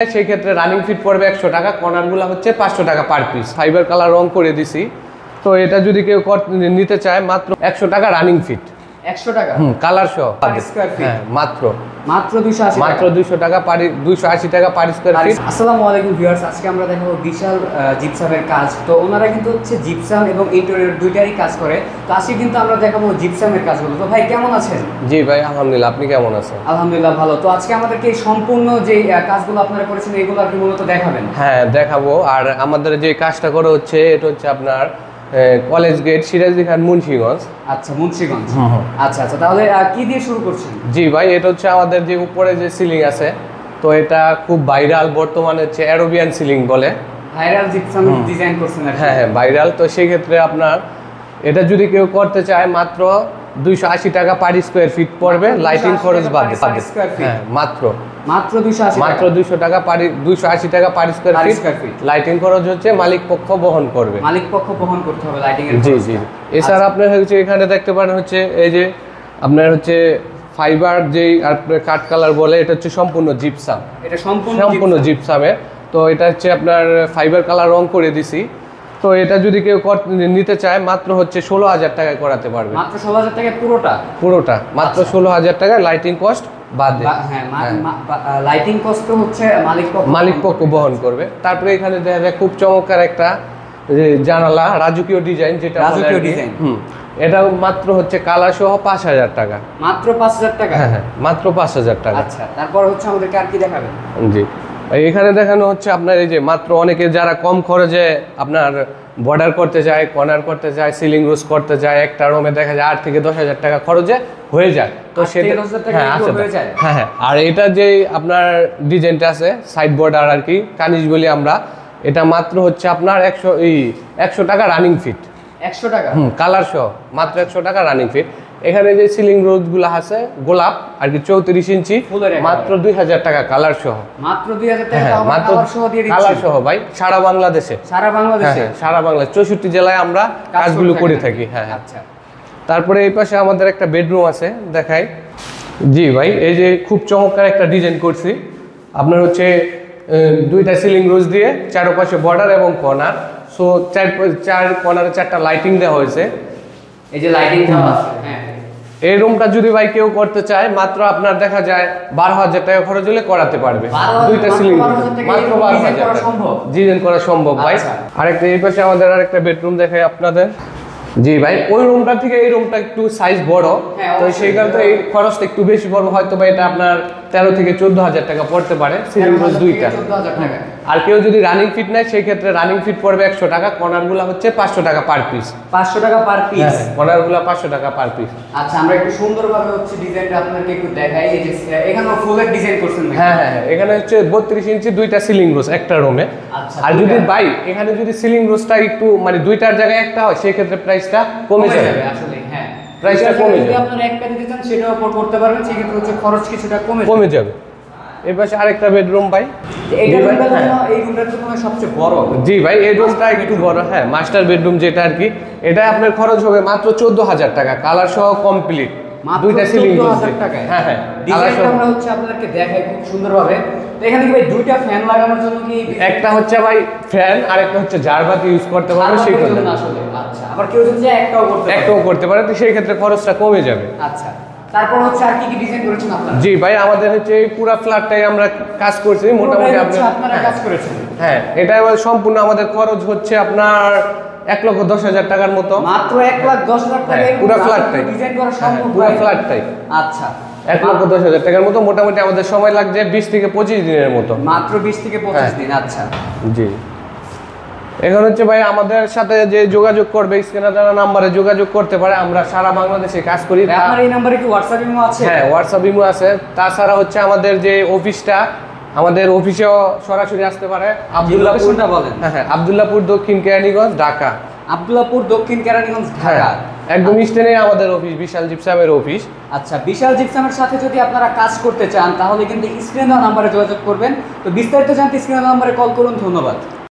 সেই ক্ষেত্রে running feet পড়বে 100 টাকা, কর্নারগুলো হচ্ছে 500 টাকা পার পিস। ফাইবার কালার রং করে দিছি, তো এটা যদি কেউ নিতে চায় মাত্র 100 টাকা রানিং ফিট। 100 টাকা কালার সহ স্কয়ার ফিট। হ্যাঁ, মাত্র 280 মাত্র 200 টাকা পার 280 টাকা পার স্কয়ার ফিট। আসসালামু আলাইকুম ভিউয়ার্স, আজকে আমরা দেখাবো বিশাল জিপসামের কাজ। তো ওনারা কিন্তু হচ্ছে জিপসাম এবং ইন্টেরিয়র দুইটারই কাজ করে। তো আজকে কিন্তু আমরা দেখাবো জিপসামের কাজগুলো। তো ভাই কেমন আছেন? জি ভাই আলহামদুলিল্লাহ, আপনি কেমন আছেন? আলহামদুলিল্লাহ ভালো। তো আজকে আমাদেরকে এই সম্পূর্ণ যে কাজগুলো আপনারা করেছেন এগুলো আর কি মূলত দেখাবেন? হ্যাঁ দেখাবো। আর আমাদের যে কাজটা করে হচ্ছে এটা হচ্ছে আপনার কলেজ গেট, সিরাজদি খান, মুন্সিগঞ্জ। আচ্ছা, মুন্সিগঞ্জ। আচ্ছা আচ্ছা, তাহলে কি দিয়ে শুরু করছেন? জি ভাই, এটা হচ্ছে আমাদের যে উপরে যে সিলিং আছে, তো এটা খুব ভাইরাল বর্তমানে, হচ্ছে অ্যারোবিয়ান সিলিং বলে। ভাইরাল জিপসাম ডিজাইন করছেন? হ্যাঁ হ্যাঁ ভাইরাল। তো সেই ক্ষেত্রে আপনার এটা যদি কেউ করতে চায় মাত্র 280 টাকা পার স্কয়ার ফিট পড়বে, লাইটিং খরচ বাদে। হ্যাঁ মাত্র 200 টাকা পার 280 টাকা পার স্কয়ার ফিট। লাইটিং খরচ হচ্ছে মালিক পক্ষ বহন করবে। মালিক পক্ষ বহন করতে হবে লাইটিং এর। জি জি। এছাড়া আপনার হচ্ছে এখানে দেখতে পারেন হচ্ছে এই যে আপনার হচ্ছে ফাইবার যেই আপনার কাট কালার বলে, এটা হচ্ছে সম্পূর্ণ জিপসাম। এটা সম্পূর্ণ জিপসামের। তো এটা হচ্ছে আপনার ফাইবার কালার রং করে দিছি। তো এটা যদি কেউ নিতে চায় মাত্র হচ্ছে 16,000 টাকায় করাতে পারবে। মাত্র 16,000 টাকায় পুরোটা মাত্র 16,000 টাকা, লাইটিং কস্ট বাদে। হ্যাঁ, লাইটিং কস্ট হচ্ছে মালিক পক্ষ বহন করবে। তারপরে এখানে দেখা যায় খুব চমৎকার একটা জানালা, রাজকীয় ডিজাইন, যেটা রাজকীয় ডিজাইন। এটা মাত্র হচ্ছে কালার সহ 5,000 টাকা। মাত্র 5,000 টাকা? হ্যাঁ হ্যাঁ, মাত্র 5,000 টাকা। আচ্ছা, তারপর হচ্ছে আমাদেরকে আর কি দেখাবেন? জি, এখানে দেখানো হচ্ছে আপনার এই যে মাত্র অনেকে যারা কম খরচে আপনার বর্ডার করতে চায়, কর্নার করতে চায়, সিলিং রোজ করতে চায়, একটা রুমে দেখা যায় 8 থেকে 10,000 টাকা খরচে হয়ে যায়। তো সেটা হ্যাঁ আছে। হ্যাঁ হ্যাঁ। আর এটা যে আপনার ডিজাইনটা আছে সাইড বর্ডার আর কি, কানিজ বলি আমরা, এটা মাত্র হচ্ছে আপনার 100 টাকা রানিং ফিট। 100 টাকা? কালার সহ মাত্র 100 টাকা রানিং ফিট। এখানে যে সিলিং রোজগুলো আছে গোলাপ আর কি 34 ইঞ্চি, মাত্র 2,000 টাকা কালার সহ। মাত্র 2,000 টাকা মাত্র কালার সহ দিয়ে দিচ্ছি? কালার সহ ভাই, সারা বাংলাদেশে। সারা বাংলাদেশে? সারা বাংলাদেশ 64 জেলায় আমরা কাজগুলো করে থাকি। হ্যাঁ আচ্ছা। তারপরে এই পাশে আমাদের একটা বেডরুম আছে, দেখাই। জি ভাই, এই যে খুব চমৎকার একটা ডিজাইন করছি। আপনার হচ্ছে দুইটা সিলিং রোজ দিয়ে চারপাশে বর্ডার এবং কর্নার, সো চার কর্নারে 4টা লাইটিং দেওয়া হয়েছে। এই যে লাইটিং দেওয়া আছে। হ্যাঁ, এই রুমটা যদি ভাই কেউ করতে চায় মাত্র আপনার দেখা যায় 12,000 টাকা খরচ হলে করাতে পারবে। দুইটা সিলিং মাত্র 12,000 টাকা ডিজাইন করা সম্ভব ভাই। আরেকটা এই পাশে আমাদের আরেকটা বেডরুম দেখাই আপনাদের। জি ভাই, ওই রুমটা থেকে এই রুমটা একটু সাইজ বড়, তো সেই কারণে এই খরচটা একটু বেশি পড়বে। হয়তো বা এটা আপনার 13 থেকে 14,000 টাকা পড়তে পারে সিলিং রোজ দুইটা। আর কেউ যদি রানিং ফিট নেয় সেই ক্ষেত্রে রানিং ফিট পড়বে 100 টাকা, কর্নারগুলো হচ্ছে 500 টাকা পার পিস। 500 টাকা পার পিস? কর্নারগুলো 500 টাকা পার পিস। আচ্ছা, আমরা একটু সুন্দরভাবে হচ্ছে ডিজাইনটা আপনাদেরকে একটু দেখাই। এই যে এখানে ফুলের ডিজাইন করছেন? হ্যাঁ হ্যাঁ, এখানে হচ্ছে 32 ইঞ্চি দুইটা সিলিং রোজ একটা রুমে। আর যদি ভাই এখানে যদি সিলিং রোজটা একটু মানে দুইটার জায়গায় একটা হয় সেই ক্ষেত্রে প্রাইসটা কমে যাবে। আসলে হ্যাঁ, প্রাইসটা কমে যাবে। যদি আপনারা একটা দিতে চান সেটার উপর করতে পারবেন, সেই ক্ষেত্রে হচ্ছে খরচ কিছুটা কমে যাবে। এই পাশে আরেকটা বেডরুম ভাই। এই রুমটার জন্য সবচেয়ে বড়? জি ভাই, এই রুমটা একটু বড়। হ্যাঁ, মাস্টার বেডরুম যেটা আর কি, এটা আপনার খরচ হবে মাত্র 14,000 টাকা, কালার সহ কমপ্লিট। দুইটা সিলিং 14,000 টাকা? হ্যাঁ হ্যাঁ, ডিজাইনটা আমরা হচ্ছে আপনাদেরকে দেখাই খুব সুন্দরভাবে। তো এখানে কি ভাই দুইটা ফ্যান লাগানোর জন্য কি? একটা হচ্ছে ভাই ফ্যান, আর একটা হচ্ছে জারবাতি ইউজ করতে পারবে সেই জন্য। আসলে আচ্ছা, আবার কেউ যদি একটাও করতে পারে তো সেই ক্ষেত্রে খরচটা কমে যাবে। আচ্ছা, তারপর হচ্ছে আর কি কি ডিজাইন করেছেন আপনারা? জি ভাই, আমাদের হচ্ছে এই পুরো ফ্ল্যাটটাই আমরা কাজ করছি মোটামুটি। আপনারা কাজ করেছেন? হ্যাঁ, এটা সম্পূর্ণ আমাদের খরচ হচ্ছে আপনার 1,10,000 টাকার মতো। মাত্র 1,10,000 টাকা পুরো ফ্ল্যাটটাই ডিজাইন করা সম্ভব? পুরো ফ্ল্যাটটাই। আচ্ছা, 1,10,000 টাকার মতো। মোটামুটি আমাদের সময় লাগছে 20 থেকে 25 দিনের মতো। মাত্র 20 থেকে 25 দিন? আচ্ছা জি। এখন হচ্ছে ভাই আমাদের সাথে যে যোগাযোগ করবে, স্ক্রিনে দেওয়া নম্বরে যোগাযোগ করতে পারে। আমরা সারা বাংলাদেশে কাজ করি। আপনার এই নম্বরে কি হোয়াটসঅ্যাপ ইমো আছে? হ্যাঁ, হোয়াটসঅ্যাপ ইমো আছে। তাছাড়া হচ্ছে আমাদের যে অফিসটা, আমাদের অফিসেও সরাসরি আসতে পারে। আব্দুল্লাহপুরটা বলেন? হ্যাঁ, আব্দুল্লাহপুর দক্ষিণ কেরানীগঞ্জ, ঢাকা। আব্দুল্লাহপুর দক্ষিণ কেরানীগঞ্জ, ঢাকা। একদম স্টেনে আমাদের অফিস, বিশাল জিপসামের অফিস। আচ্ছা, বিশাল জিপসামের সাথে যদি আপনারা কাজ করতে চান তাহলে কিন্তু স্ক্রিনে দেওয়া নম্বরে যোগাযোগ করবেন। তো বিস্তারিত জানতে স্ক্রিনে দেওয়া নম্বরে কল করুন। ধন্যবাদ।